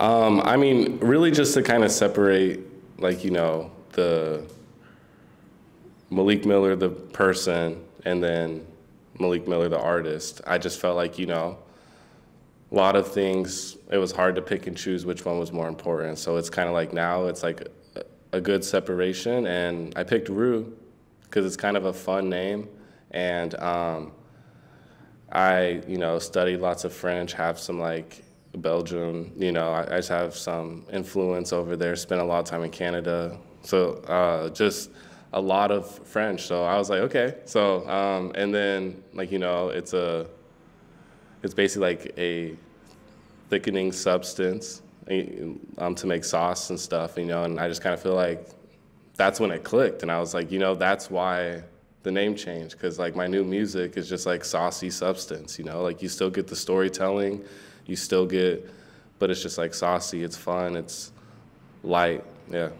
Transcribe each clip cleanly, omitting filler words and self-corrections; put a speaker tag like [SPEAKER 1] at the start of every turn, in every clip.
[SPEAKER 1] I mean, really just to kind of separate, like, the Malik Miller, the person, and then Malik Miller, the artist. I just felt like, a lot of things, it was hard to pick and choose which one was more important. So it's kind of like now it's like a good separation. And I picked Roux because it's kind of a fun name. And I, studied lots of French, have some like Belgium, I just have some influence over there, spent a lot of time in Canada. So just a lot of French. So I was like, okay. So, and then like, it's basically like a thickening substance to make sauce and stuff, and I just kind of feel like that's when it clicked. And I was like, that's why the name changed, because like my new music is just like saucy substance, like you still get the storytelling, you still get, but it's just like saucy, it's fun, it's light, yeah.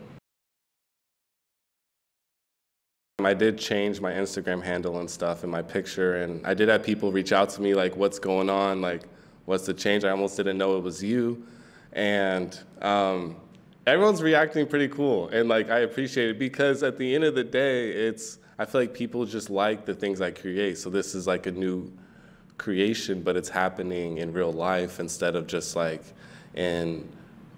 [SPEAKER 1] I did change my Instagram handle and stuff and my picture, and I did have people reach out to me like, what's going on? Like, what's the change? I almost didn't know it was you. And everyone's reacting pretty cool. And like, I appreciate it because at the end of the day, I feel like people just like the things I create. So this is like a new creation, but it's happening in real life instead of just like in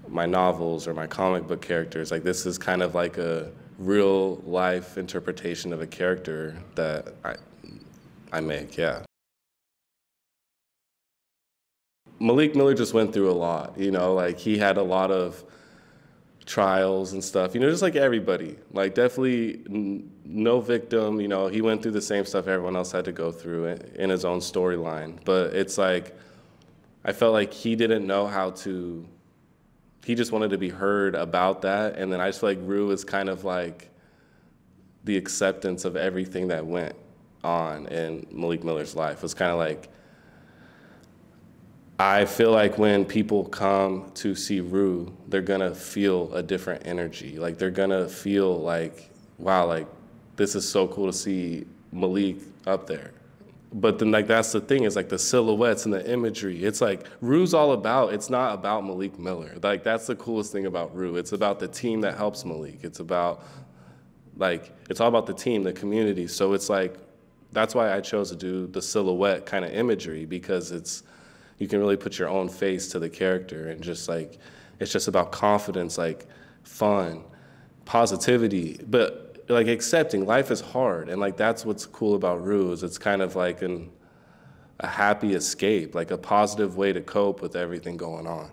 [SPEAKER 1] my novels or my comic book characters. Like this is kind of like a real life interpretation of a character that I make, yeah. Malik Miller just went through a lot, like he had a lot of trials and stuff, just like everybody. Like definitely no victim, he went through the same stuff everyone else had to go through in his own storyline. But it's like, I felt like he didn't know how to, he just wanted to be heard about that. And then I just feel like Roux is kind of like the acceptance of everything that went on in Malik Miller's life. It was kind of like, I feel like when people come to see Roux, they're gonna feel a different energy. Like they're gonna feel like, wow, like this is so cool to see Malik up there. But then like that's the thing, is like the silhouettes and the imagery. It's like Roux's all about, it's not about Malik Miller. Like that's the coolest thing about Roux. It's about the team that helps Malik. It's about like, it's all about the team, the community. So it's like, that's why I chose to do the silhouette kind of imagery, because you can really put your own face to the character, and just like, it's just about confidence, like fun, positivity, but like accepting life is hard. And like, that's what's cool about Roux, is it's kind of like a happy escape, like a positive way to cope with everything going on.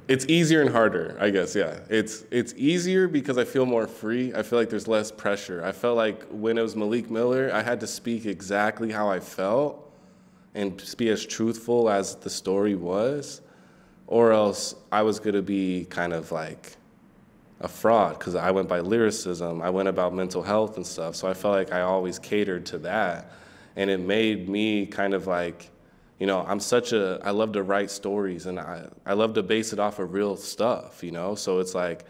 [SPEAKER 1] It's easier and harder, I guess, yeah. It's easier because I feel more free. I feel like there's less pressure. I felt like when it was Malik Miller, I had to speak exactly how I felt and be as truthful as the story was, or else I was gonna be kind of like a fraud, because I went by lyricism. I went about mental health and stuff, so I felt like I always catered to that. And it made me kind of like, I love to write stories, and I love to base it off of real stuff, So it's like,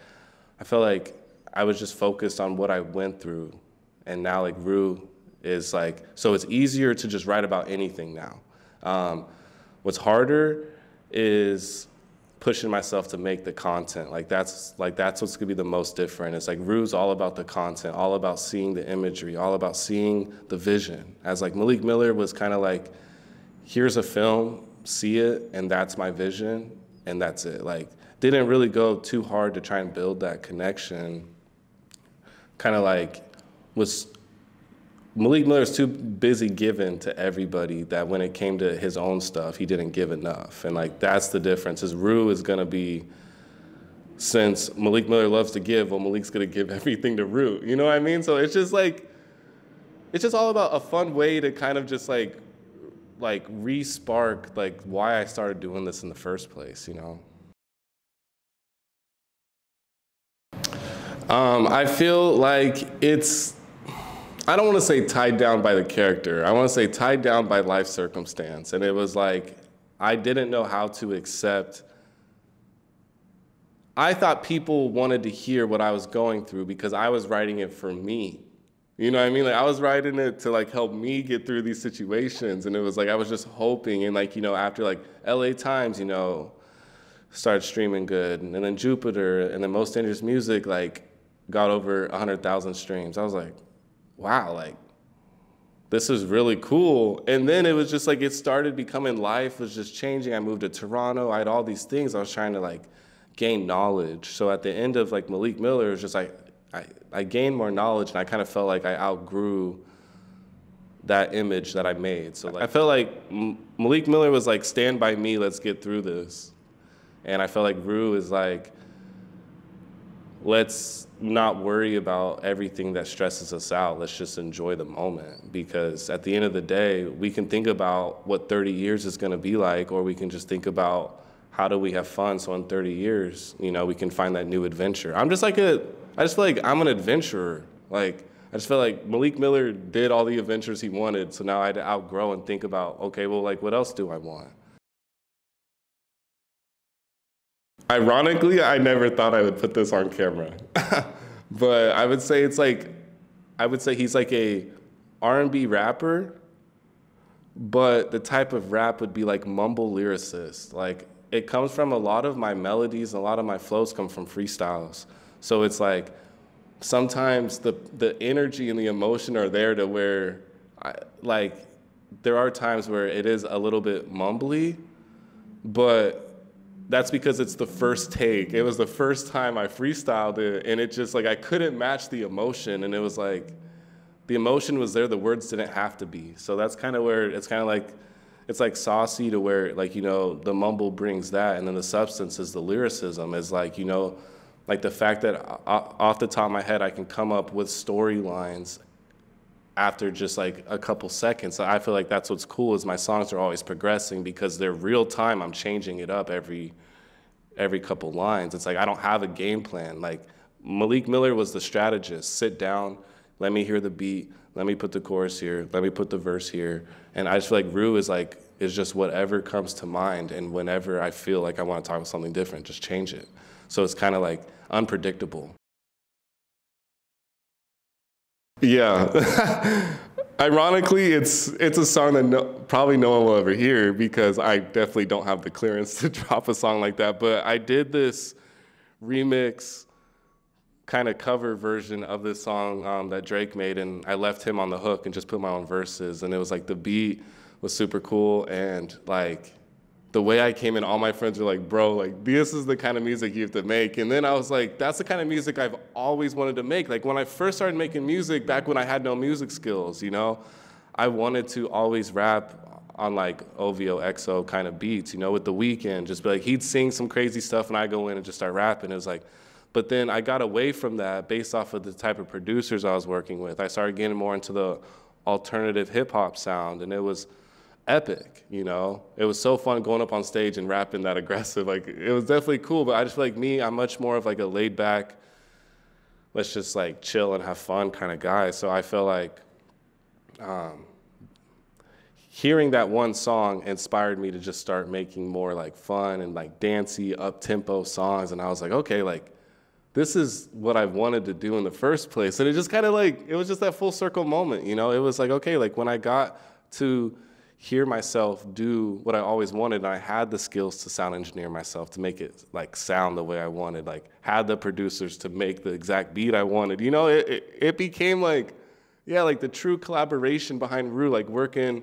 [SPEAKER 1] I felt like I was just focused on what I went through. And now like Roux is like, so it's easier to just write about anything now. What's harder is pushing myself to make the content. Like that's what's gonna be the most different. It's like Roux's all about the content, all about seeing the imagery, all about seeing the vision. As like Malik Miller was kind of like, here's a film, see it, and that's my vision, and that's it. Like, didn't really go too hard to try and build that connection. Kind of like, Malik Miller's too busy giving to everybody that when it came to his own stuff, he didn't give enough. And like, that's the difference, is Roux is gonna be, since Malik Miller loves to give, well, Malik's gonna give everything to Roux, you know what I mean? So it's just like, it's just all about a fun way to kind of just like re-spark like why I started doing this in the first place, I feel like I don't want to say tied down by the character. I want to say tied down by life circumstance. And it was like, I didn't know how to accept. I thought people wanted to hear what I was going through because I was writing it for me. You know what I mean? Like I was writing it to like help me get through these situations, and it was like I was just hoping, and like after like LA Times, started streaming good, and then Jupiter, and then Most Dangerous Music like got over 100,000 streams. I was like, wow, like this is really cool. And then it was just like it started becoming life was just changing. I moved to Toronto. I had all these things. I was trying to like gain knowledge. So at the end of like Malik Miller, it was just like I gained more knowledge, and I kind of felt like I outgrew that image that I made. So like, I felt like Malik Miller was like, stand by me, let's get through this. And I felt like Roux is like, let's not worry about everything that stresses us out. Let's just enjoy the moment. Because at the end of the day, we can think about what 30 years is gonna be like, or we can just think about how do we have fun so in 30 years, we can find that new adventure. I just feel like I'm an adventurer. Like, I just feel like Malik Miller did all the adventures he wanted, so now I had to outgrow and think about, okay, well, like, what else do I want? Ironically, I never thought I would put this on camera. But I would say he's like a R&B rapper, but the type of rap would be like mumble lyricist. Like, it comes from a lot of my melodies, and a lot of my flows come from freestyles. So it's like, sometimes the energy and the emotion are there to where, there are times where it is a little bit mumbly, but that's because it's the first take. It was the first time I freestyled it, and it just like, I couldn't match the emotion, and it was like, the emotion was there, the words didn't have to be. So that's kind of where it's kind of like, it's like saucy to where like, the mumble brings that, and then the substance is the lyricism, is like, like the fact that off the top of my head, I can come up with storylines after just like a couple seconds. So I feel like that's what's cool, is my songs are always progressing because they're real time. I'm changing it up every couple lines. It's like I don't have a game plan. Like Malik Miller was the strategist. Sit down, let me hear the beat, let me put the chorus here, let me put the verse here. And I just feel like Roux is just whatever comes to mind, and whenever I feel like I want to talk about something different, just change it. So it's kind of like unpredictable. Yeah. Ironically, it's a song that probably no one will ever hear, because I definitely don't have the clearance to drop a song like that. But I did this remix kind of cover version of this song that Drake made, and I left him on the hook and just put my own verses. And it was like, the beat was super cool, and like the way I came in, all my friends were like, bro, like this is the kind of music you have to make. And then I was like, that's the kind of music I've always wanted to make. Like when I first started making music, back when I had no music skills, I wanted to always rap on like OVO, XO kind of beats, with The Weeknd. Just be like, he'd sing some crazy stuff and I go in and just start rapping. It was like, but then I got away from that based off of the type of producers I was working with. I started getting more into the alternative hip hop sound, and it was epic, It was so fun going up on stage and rapping that aggressive. Like, it was definitely cool, but I just feel like I'm much more of like a laid back, let's just like chill and have fun kind of guy. So I feel like hearing that one song inspired me to just start making more like fun and like dancey, up-tempo songs. And I was like, okay, like this is what I've wanted to do in the first place. And it just kind of like, it was just that full circle moment, It was like, okay, like when I got to hear myself do what I always wanted, and I had the skills to sound engineer myself to make it like sound the way I wanted, like had the producers to make the exact beat I wanted, it became like, yeah, like the true collaboration behind Roux, like working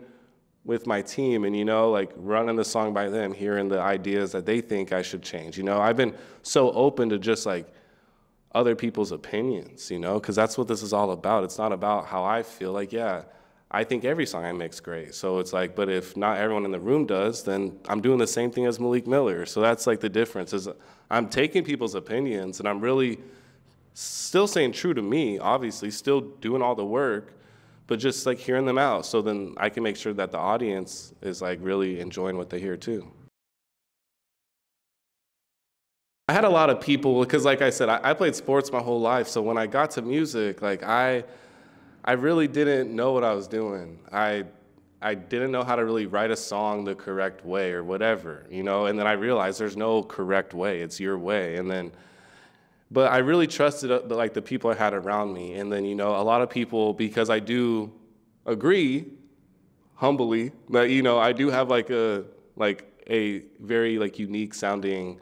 [SPEAKER 1] with my team and, like running the song by them, hearing the ideas that they think I should change. I've been so open to just like other people's opinions, because that's what this is all about. It's not about how I feel. Like, yeah, I think every song I make's great. So it's like, but if not everyone in the room does, then I'm doing the same thing as Malik Miller. So that's like the difference, is I'm taking people's opinions and I'm really still staying true to me, obviously, still doing all the work, but just like hearing them out. So then I can make sure that the audience is like really enjoying what they hear too. I had a lot of people, because like I said, I played sports my whole life. So when I got to music, like I really didn't know what I was doing. I didn't know how to really write a song the correct way or whatever, And then I realized there's no correct way. It's your way. And then But I really trusted like the people I had around me. And then, you know, a lot of people, because I do agree humbly that, you know, I do have like a very like unique sounding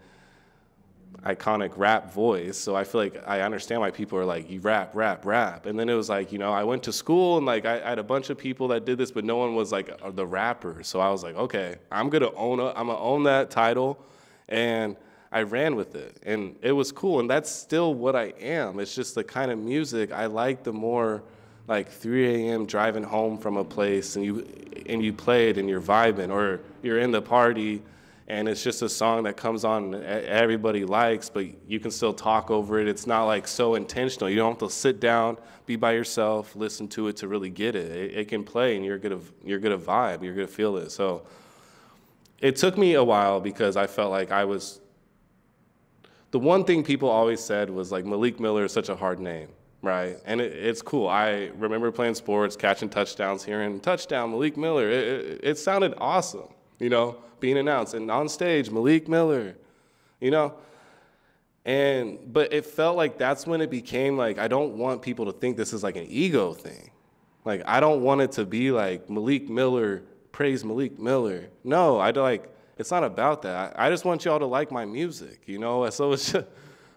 [SPEAKER 1] iconic rap voice. So I feel like I understand why people are like, you rap, rap, rap. And then it was like, you know, I went to school and like I had a bunch of people that did this, but no one was like the rapper. So I was like, okay, I'm gonna own that title. And I ran with it, and it was cool, and that's still what I am. It's just the kind of music I like, the more like 3 a.m. driving home from a place, and you play it and you're vibing, or you're in the party, and it's just a song that comes on everybody likes, but you can still talk over it. It's not like so intentional. You don't have to sit down, be by yourself, listen to it to really get it. It can play, and you're gonna vibe, you're gonna feel it. So it took me a while because I felt like the one thing people always said was like, Malik Miller is such a hard name, right? And it's cool. I remember playing sports, catching touchdowns, hearing touchdown, Malik Miller. It sounded awesome, you know, being announced. And on stage, Malik Miller, you know? But it felt like that's when it became like, I don't want people to think this is like an ego thing. Like, I don't want it to be like Malik Miller, praise Malik Miller. No, it's not about that. I just want y'all to like my music, you know? So it's just,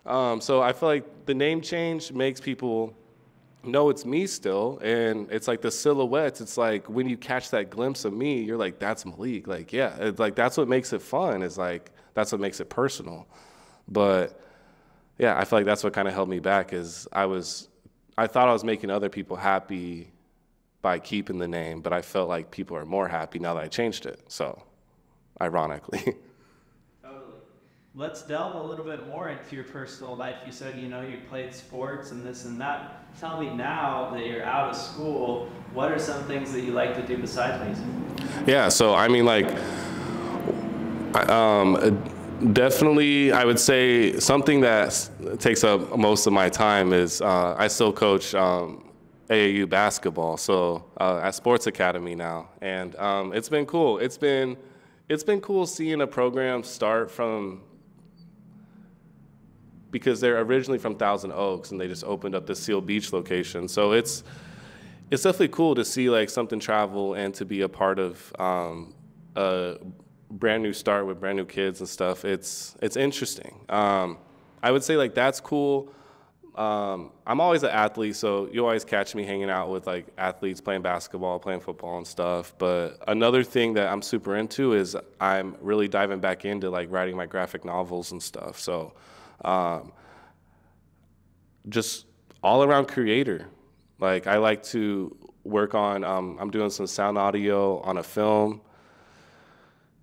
[SPEAKER 1] so I feel like the name change makes people know it's me still, and it's like the silhouettes. It's like when you catch that glimpse of me, you're like, that's Malik. Like, yeah, it's like that's what makes it fun. Is like that's what makes it personal. But yeah, I feel like that's what kind of held me back. Is I thought I was making other people happy by keeping the name, but I felt like people are more happy now that I changed it. So. Ironically.
[SPEAKER 2] Totally. Let's delve a little bit more into your personal life. You said, you know, you played sports and this and that. Tell me now that you're out of school, what are some things that you like to do besides music?
[SPEAKER 1] Yeah, so I mean, like, definitely, I would say something that takes up most of my time is I still coach AAU basketball, so at Sports Academy now, and it's been cool. It's been cool seeing a program start from, because they're originally from Thousand Oaks and they just opened up the Seal Beach location. So it's definitely cool to see like something travel and to be a part of a brand new start with brand new kids and stuff. It's interesting. I would say like that's cool. I'm always an athlete, so you always catch me hanging out with like athletes playing basketball, playing football and stuff. But another thing that I'm super into is I'm really diving back into like writing my graphic novels and stuff. So just all around creator. Like I like to work on, I'm doing some sound audio on a film,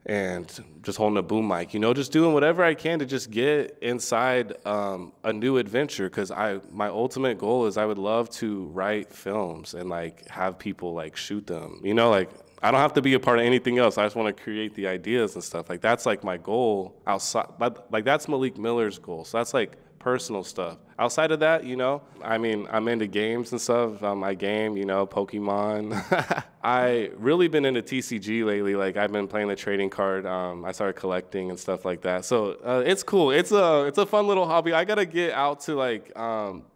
[SPEAKER 1] and just holding a boom mic, you know, just doing whatever I can to just get inside a new adventure. Because my ultimate goal is I would love to write films and like have people like shoot them, you know, like I don't have to be a part of anything else. I just want to create the ideas and stuff. Like that's like my goal outside, like that's Malik Miller's goal. So that's like personal stuff. Outside of that, you know, I mean, I'm into games and stuff. I game, you know, Pokemon. I really been into TCG lately. Like I've been playing the trading card. I started collecting and stuff like that. So it's cool. It's a fun little hobby. I gotta get out to like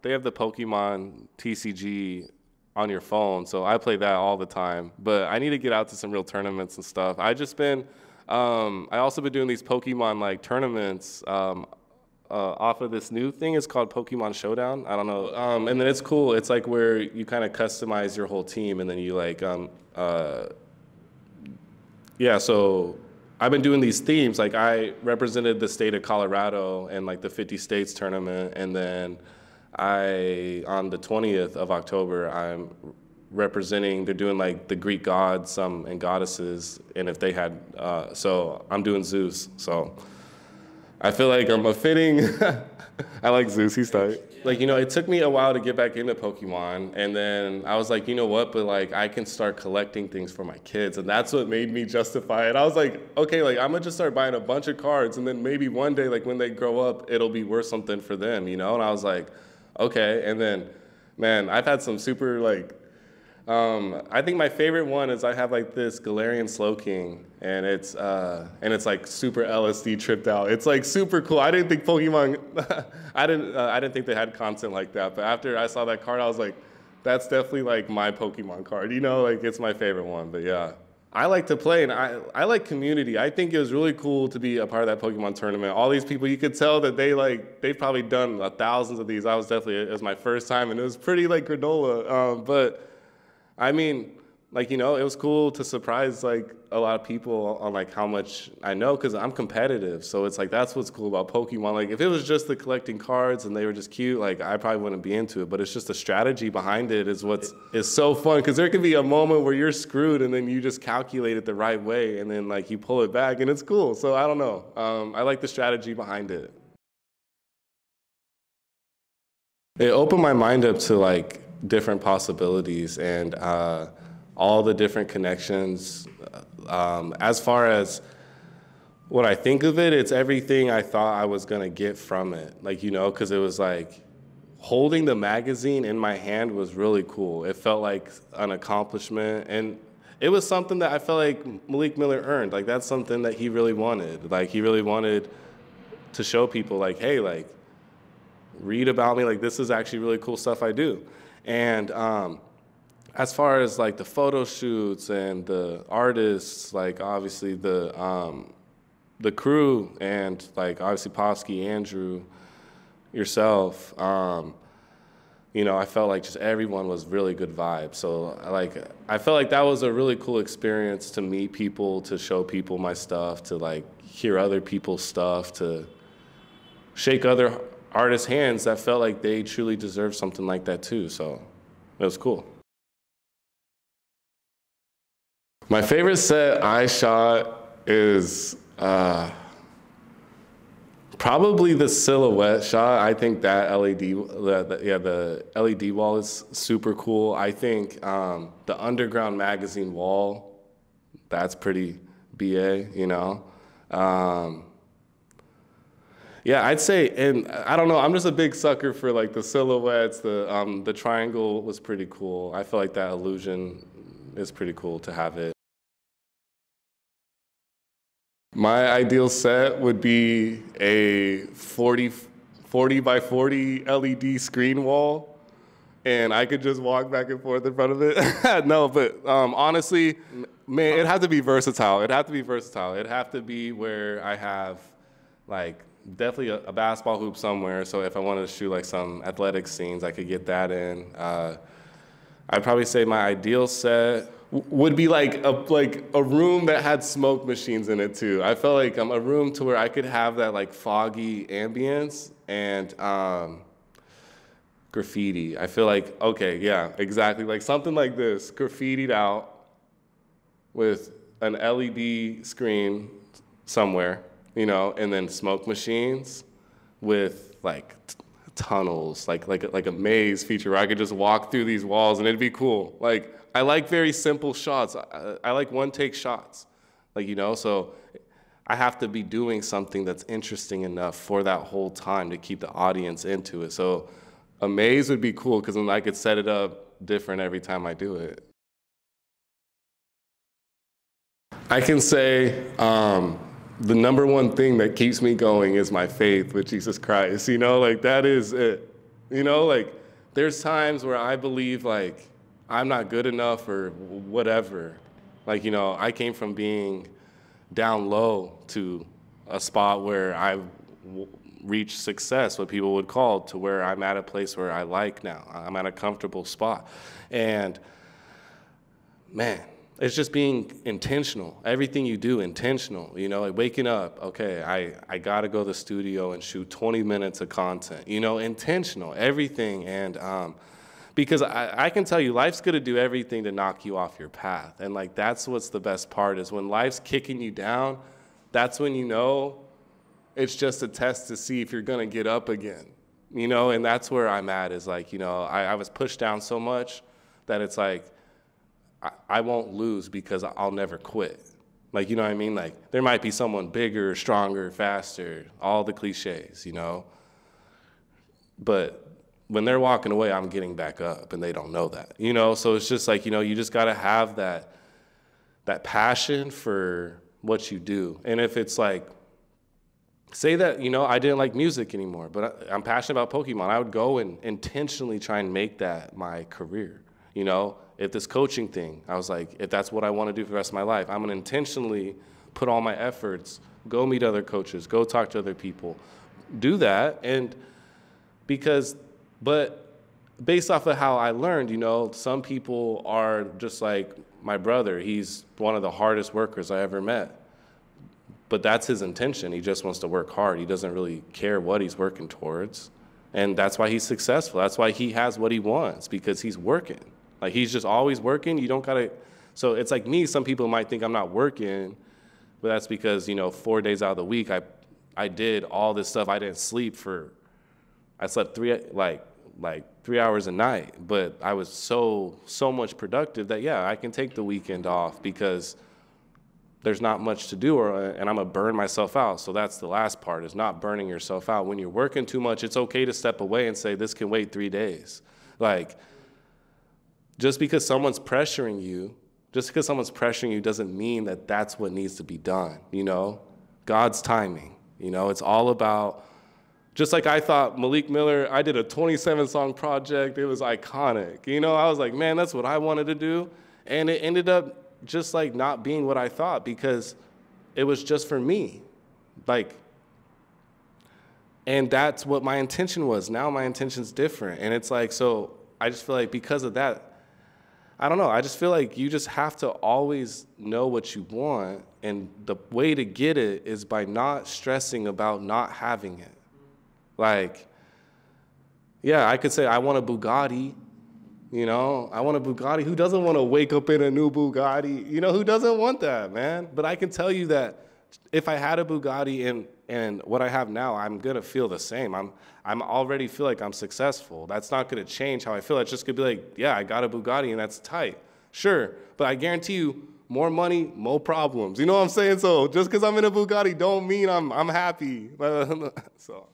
[SPEAKER 1] they have the Pokemon TCG on your phone, so I play that all the time. But I need to get out to some real tournaments and stuff. I also been doing these Pokemon like tournaments. Off of this new thing. It's called Pokemon Showdown. I don't know. And then it's cool. It's like where you kind of customize your whole team, and then you like, yeah, so I've been doing these themes. Like I represented the state of Colorado in like the 50 states tournament, and then on the 20th of October, I'm representing, they're doing like the Greek gods and goddesses, and if they had, so I'm doing Zeus, so. I feel like I'm a fitting, I like Zeus, he's tight. Like, you know, it took me a while to get back into Pokemon, and then I was like, you know what, but like I can start collecting things for my kids, and that's what made me justify it. I was like, okay, like I'm gonna just start buying a bunch of cards, and then maybe one day, like when they grow up, it'll be worth something for them, you know? And I was like, okay, and then, man, I've had some super like, I think my favorite one is I have like this Galarian Slowking, and it's like super LSD tripped out. It's like super cool. I didn't think Pokemon, I didn't think they had content like that. But after I saw that card, I was like, that's definitely like my Pokemon card. You know, like it's my favorite one. But yeah, I like to play, and I like community. I think it was really cool to be a part of that Pokemon tournament. All these people, you could tell that they've probably done thousands of these. It was my first time, and it was pretty like granola. But I mean, like, you know, it was cool to surprise like a lot of people on like how much I know, because I'm competitive. So it's like, that's what's cool about Pokemon. Like if it was just the collecting cards and they were just cute, like I probably wouldn't be into it. But it's just the strategy behind it is is so fun, because there could be a moment where you're screwed and then you just calculate it the right way and then like you pull it back and it's cool. So I don't know. I like the strategy behind it. It opened my mind up to like different possibilities and all the different connections. As far as what I think of it, it's everything I thought I was gonna get from it. Like, you know, because it was like holding the magazine in my hand was really cool. It felt like an accomplishment, and it was something that I felt like Malik Miller earned. Like that's something that he really wanted. Like he really wanted to show people like, hey, like read about me. Like this is actually really cool stuff I do. And as far as like the photo shoots and the artists, like obviously the crew and like obviously Posky, Andrew, yourself, you know, I felt like just everyone was really good vibes. So like I felt like that was a really cool experience to meet people, to show people my stuff, to like hear other people's stuff, to shake other artists' hands that felt like they truly deserved something like that too. So it was cool. My favorite set I shot is probably the silhouette shot. I think that the LED wall is super cool. I think the Underground magazine wall, that's pretty BA, you know. Yeah, I'd say, and I don't know, I'm just a big sucker for like the silhouettes. The triangle was pretty cool. I feel like that illusion is pretty cool to have it. My ideal set would be a 40 by 40 LED screen wall, and I could just walk back and forth in front of it. No, but honestly, man, it'd have to be versatile. It'd have to be versatile. It'd have to be where I have like definitely a basketball hoop somewhere. So if I wanted to shoot like some athletic scenes, I could get that in. I'd probably say my ideal set would be like a room that had smoke machines in it too. I felt like a room to where I could have that like foggy ambience and graffiti. I feel like, okay, yeah, exactly. Like something like this, graffitied out with an LED screen somewhere, you know, and then smoke machines with like tunnels, like a maze feature where I could just walk through these walls and it'd be cool. Like, I like very simple shots. I like one-take shots, like, you know, so I have to be doing something that's interesting enough for that whole time to keep the audience into it. So a maze would be cool because then I could set it up different every time I do it. I can say the number one thing that keeps me going is my faith with Jesus Christ. You know, like that is it. You know, like there's times where I believe like I'm not good enough or whatever. Like, you know, I came from being down low to a spot where I reached success, what people would call, to where I'm at a place where I like now. I'm at a comfortable spot. And man, it's just being intentional. Everything you do, intentional. You know, like waking up, okay, I gotta go to the studio and shoot 20 minutes of content. You know, intentional, everything. And because I can tell you, life's gonna do everything to knock you off your path. And like, that's what's the best part is when life's kicking you down, that's when you know it's just a test to see if you're gonna get up again. You know, and that's where I'm at is like, you know, I was pushed down so much that it's like, I won't lose because I'll never quit. Like, you know what I mean? Like, there might be someone bigger, stronger, faster, all the cliches, you know? But when they're walking away, I'm getting back up, and they don't know that, you know? So it's just like, you know, you just gotta have that passion for what you do. And if it's like, say that, you know, I didn't like music anymore, but I'm passionate about Pokemon, I would go and intentionally try and make that my career, you know? If this coaching thing, I was like, if that's what I wanna do for the rest of my life, I'm gonna intentionally put all my efforts, go meet other coaches, go talk to other people, do that. And but based off of how I learned, you know, some people are just like my brother. He's one of the hardest workers I ever met. But that's his intention. He just wants to work hard. He doesn't really care what he's working towards. And that's why he's successful. That's why he has what he wants, because he's working. Like, he's just always working. You don't gotta, so it's like me, some people might think I'm not working, but that's because, you know, 4 days out of the week, I did all this stuff. I didn't sleep I slept 3 hours a night, but I was so much productive that, yeah, I can take the weekend off because there's not much to do, and I'm gonna burn myself out. So that's the last part, is not burning yourself out. When you're working too much, it's okay to step away and say, this can wait 3 days. Like, just because someone's pressuring you doesn't mean that that's what needs to be done, you know? God's timing, you know? It's all about, just like I thought Malik Miller, I did a 27-song project. It was iconic. You know, I was like, man, that's what I wanted to do. And it ended up just like not being what I thought, because it was just for me. Like, and that's what my intention was. Now my intention's different. And it's like, so I just feel like because of that, I don't know, I just feel like you just have to always know what you want. And the way to get it is by not stressing about not having it. Like, yeah, I could say I want a Bugatti, you know? I want a Bugatti. Who doesn't want to wake up in a new Bugatti? You know, who doesn't want that, man? But I can tell you that if I had a Bugatti and what I have now, I'm gonna feel the same. I'm already feel like I'm successful. That's not gonna change how I feel. It's just gonna be like, yeah, I got a Bugatti and that's tight. Sure, but I guarantee you, more money, more problems. You know what I'm saying? So just because I'm in a Bugatti don't mean I'm happy. So.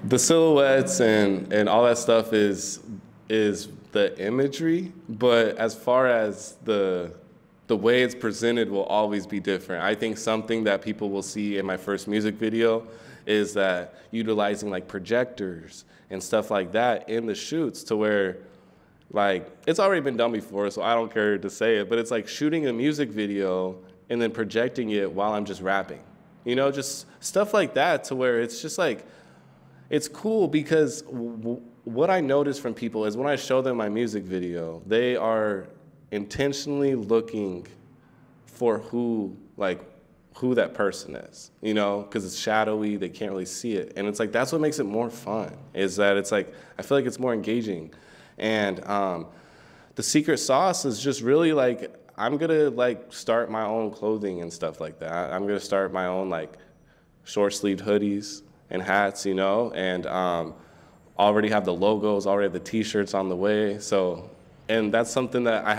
[SPEAKER 1] The silhouettes and all that stuff is the imagery, but as far as the way it's presented will always be different. I think something that people will see in my first music video is that utilizing like projectors and stuff like that in the shoots, to where, like, it's already been done before, so I don't care to say it, but it's like shooting a music video and then projecting it while I'm just rapping. You know, just stuff like that, to where it's just like, it's cool, because what I notice from people is when I show them my music video, they are intentionally looking for who that person is, you know, because it's shadowy, they can't really see it. And it's like, that's what makes it more fun, is that it's like, I feel like it's more engaging. And the secret sauce is just really like, I'm gonna like start my own clothing and stuff like that. I'm gonna start my own like short-sleeved hoodies and hats, you know, and already have the logos, already have the t-shirts on the way. So, and that's something that I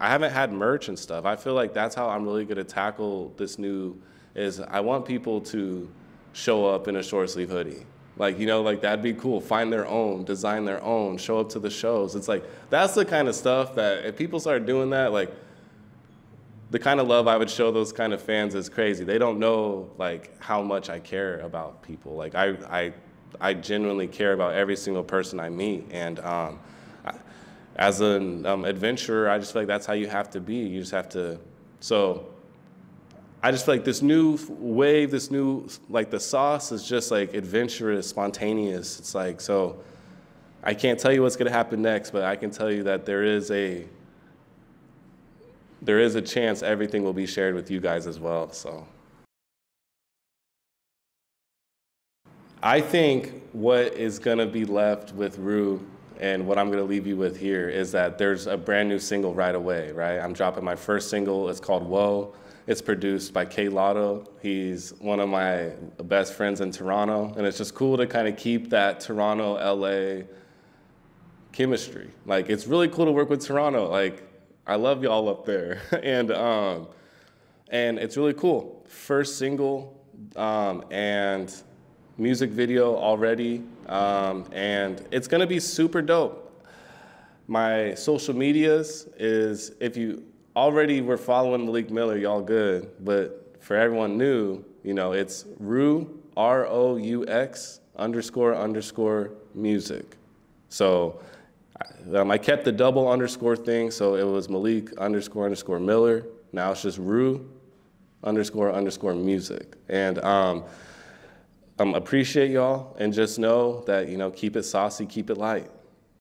[SPEAKER 1] haven't had merch and stuff. I feel like that's how I'm really gonna tackle this new, is I want people to show up in a short sleeve hoodie. Like, you know, like that'd be cool. Find their own, design their own, show up to the shows. It's like, that's the kind of stuff that if people start doing that, like, the kind of love I would show those kind of fans is crazy. They don't know like how much I care about people. Like I genuinely care about every single person I meet. And as an adventurer, I just feel like that's how you have to be. You just have to, so I just feel like this new wave, this new, like the sauce is just like adventurous, spontaneous. It's like, so I can't tell you what's gonna happen next, but I can tell you that there is a chance everything will be shared with you guys as well, so. I think what is gonna be left with Roux and what I'm gonna leave you with here is that there's a brand new single right away, right? I'm dropping my first single, it's called Woah. It's produced by K Lotto. He's one of my best friends in Toronto, and it's just cool to kind of keep that Toronto, LA chemistry. Like, it's really cool to work with Toronto. Like, I love y'all up there. And it's really cool. First single, and music video already, and it's gonna be super dope. My social medias is, if you already were following Malik Miller, y'all good, but for everyone new, you know, it's Roux, R-O-U-X __ music. So I kept the double underscore thing, so it was Malik __ Miller. Now it's just Roux __ music. And appreciate y'all, and just know that, you know, keep it saucy, keep it light.